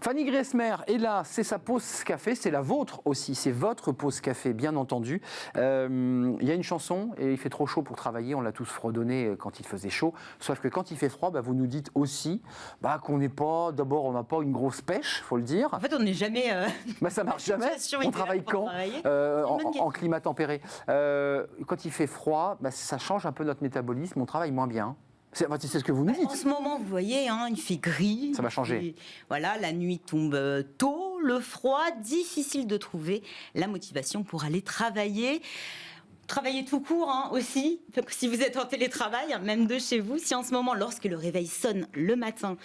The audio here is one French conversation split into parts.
Fanny Griesmer est là, c'est sa pause café, c'est la vôtre aussi, c'est votre pause café, bien entendu. Il y a une chanson, et il fait trop chaud pour travailler, on l'a tous fredonné quand il faisait chaud, sauf que quand il fait froid, vous nous dites aussi qu'on n'est pas, d'abord on n'a pas une grosse pêche, faut le dire. En fait, on n'est jamais... ça marche jamais, on travaille quand en climat tempéré. Quand il fait froid, ça change un peu notre métabolisme, on travaille moins bien. C'est ce que vous nous dites. En ce moment, vous voyez, il fait gris. Ça va changer. Voilà, la nuit tombe tôt, le froid, difficile de trouver la motivation pour aller travailler. Travailler tout court aussi, donc, si vous êtes en télétravail, même de chez vous, si en ce moment, lorsque le réveil sonne le matin,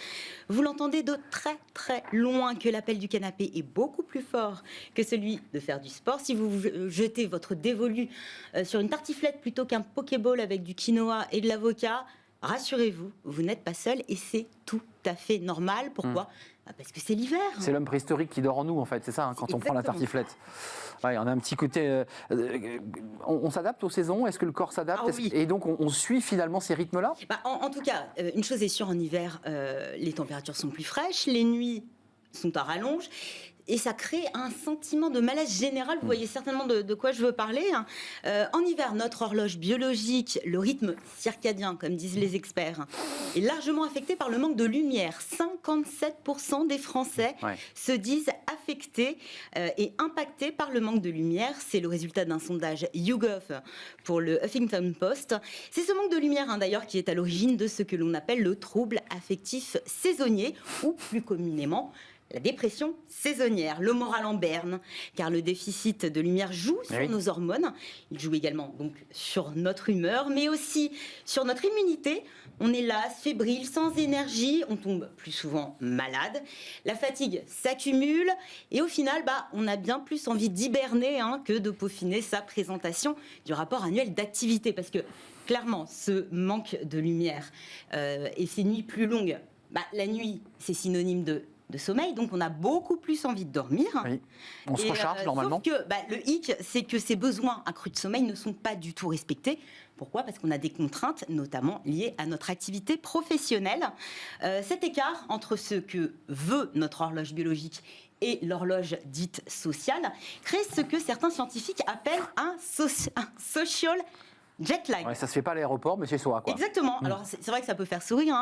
vous l'entendez de très très loin, que l'appel du canapé est beaucoup plus fort que celui de faire du sport, si vous jetez votre dévolu sur une tartiflette plutôt qu'un pokéball avec du quinoa et de l'avocat, rassurez-vous, vous n'êtes pas seul et c'est tout à fait normal. Pourquoi ? Parce que c'est l'hiver. C'est l'homme préhistorique qui dort en nous, en fait, c'est ça, quand on prend la tartiflette. Ouais, on a un petit côté... on s'adapte aux saisons, est-ce que le corps s'adapte ? Oui. Et donc, on suit finalement ces rythmes-là ? En tout cas, une chose est sûre, en hiver, les températures sont plus fraîches, les nuits sont à rallonge. Et ça crée un sentiment de malaise général. Vous voyez certainement de quoi je veux parler. En hiver, notre horloge biologique, le rythme circadien, comme disent les experts, est largement affecté par le manque de lumière. 57% des Français se disent affectés et impactés par le manque de lumière. C'est le résultat d'un sondage YouGov pour le Huffington Post. C'est ce manque de lumière, d'ailleurs, qui est à l'origine de ce que l'on appelle le trouble affectif saisonnier, ou plus communément, la dépression saisonnière, le moral en berne, car le déficit de lumière joue sur nos hormones. Il joue également donc sur notre humeur, mais aussi sur notre immunité. On est las, fébrile, sans énergie, on tombe plus souvent malade. La fatigue s'accumule et au final, on a bien plus envie d'hiberner que de peaufiner sa présentation du rapport annuel d'activité. Parce que clairement, ce manque de lumière et ces nuits plus longues, la nuit, c'est synonyme de sommeil, donc on a beaucoup plus envie de dormir. Oui. On se recharge normalement. Sauf que le hic, c'est que ces besoins accrus de sommeil ne sont pas du tout respectés. Pourquoi ? Parce qu'on a des contraintes, notamment liées à notre activité professionnelle. Cet écart entre ce que veut notre horloge biologique et l'horloge dite sociale crée ce que certains scientifiques appellent un social jet lag. Ça se fait pas à l'aéroport, mais chez soi, quoi. Exactement. Alors, c'est vrai que ça peut faire sourire.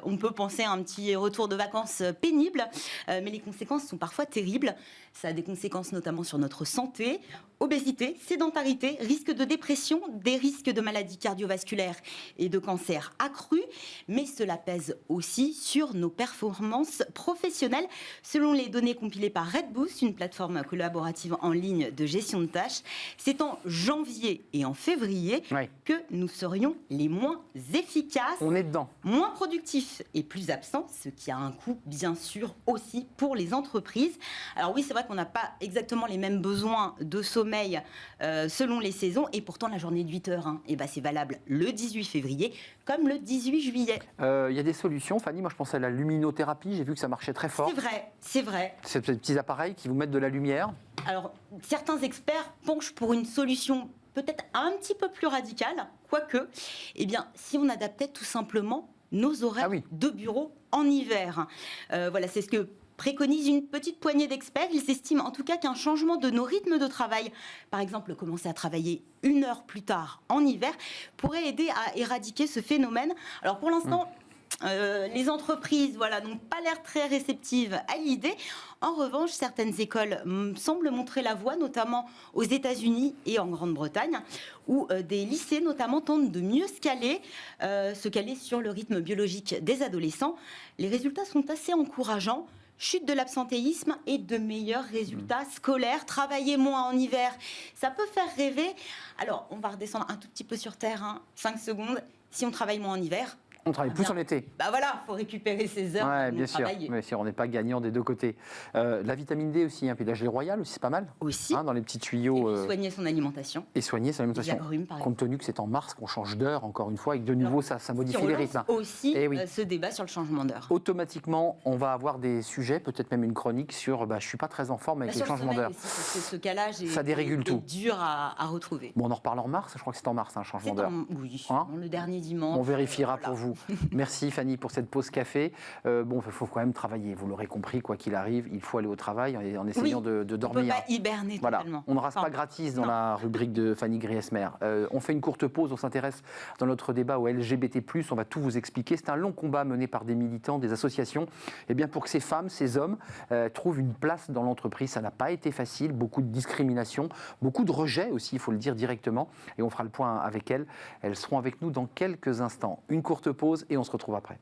On peut penser à un petit retour de vacances pénible, mais les conséquences sont parfois terribles. Ça a des conséquences notamment sur notre santé, obésité, sédentarité, risque de dépression, des risques de maladies cardiovasculaires et de cancer accrus, mais cela pèse aussi sur nos performances professionnelles. Selon les données compilées par Redboost, une plateforme collaborative en ligne de gestion de tâches, c'est en janvier et en février que nous serions les moins efficaces. On est dedans. Moins productifs et plus absents, ce qui a un coût, bien sûr, aussi pour les entreprises. Alors oui, c'est vrai qu'on n'a pas exactement les mêmes besoins de sommeil selon les saisons, et pourtant la journée de 8 heures, c'est valable le 18 février comme le 18 juillet. Il y a des solutions, Fanny. Moi, je pensais à la luminothérapie. J'ai vu que ça marchait très fort. C'est vrai. Ces petits appareils qui vous mettent de la lumière. Alors, certains experts penchent pour une solution peut-être un petit peu plus radicale, quoique, si on adaptait tout simplement nos horaires de bureau en hiver. C'est ce que préconise une petite poignée d'experts. Ils estiment en tout cas qu'un changement de nos rythmes de travail, par exemple commencer à travailler 1 heure plus tard en hiver, pourrait aider à éradiquer ce phénomène. Alors pour l'instant, les entreprises n'ont pas l'air très réceptives à l'idée. En revanche, certaines écoles semblent montrer la voie, notamment aux États-Unis et en Grande-Bretagne, où des lycées notamment tentent de mieux se caler sur le rythme biologique des adolescents. Les résultats sont assez encourageants. Chute de l'absentéisme et de meilleurs résultats scolaires. Travailler moins en hiver, ça peut faire rêver. Alors, on va redescendre un tout petit peu sur terre, 5 secondes. Si on travaille moins en hiver, on travaille plus en été. Faut récupérer ses heures. Bien sûr. Mais si on n'est pas gagnant des deux côtés. La vitamine D aussi, puis la gelée royale aussi, c'est pas mal. Aussi. Dans les petits tuyaux. Et puis soigner son alimentation. Les agrumes, compte tenu que c'est en mars qu'on change d'heure, encore une fois, et que de nouveau, ça modifie les rythmes. Aussi ce débat sur le changement d'heure. Automatiquement, on va avoir des sujets, peut-être même une chronique sur je suis pas très en forme avec le changement d'heure. Ce calage ça dérégule tout. Dur à retrouver. Bon, on en reparle en mars, je crois que c'est en mars, un changement d'heure. Oui, le dernier dimanche. On vérifiera pour vous. vous. Merci Fanny pour cette pause café. Bon, il faut quand même travailler, vous l'aurez compris, quoi qu'il arrive, il faut aller au travail en essayant de dormir. On ne peut pas hiberner totalement. On ne rase pas gratis dans la rubrique de Fanny Griesmer. On fait une courte pause, on s'intéresse dans notre débat au LGBT+, on va tout vous expliquer. C'est un long combat mené par des militants, des associations, et bien pour que ces femmes, ces hommes trouvent une place dans l'entreprise. Ça n'a pas été facile, beaucoup de discrimination, beaucoup de rejet aussi, il faut le dire directement, et on fera le point avec elles. Elles seront avec nous dans quelques instants. Une courte pause et on se retrouve après.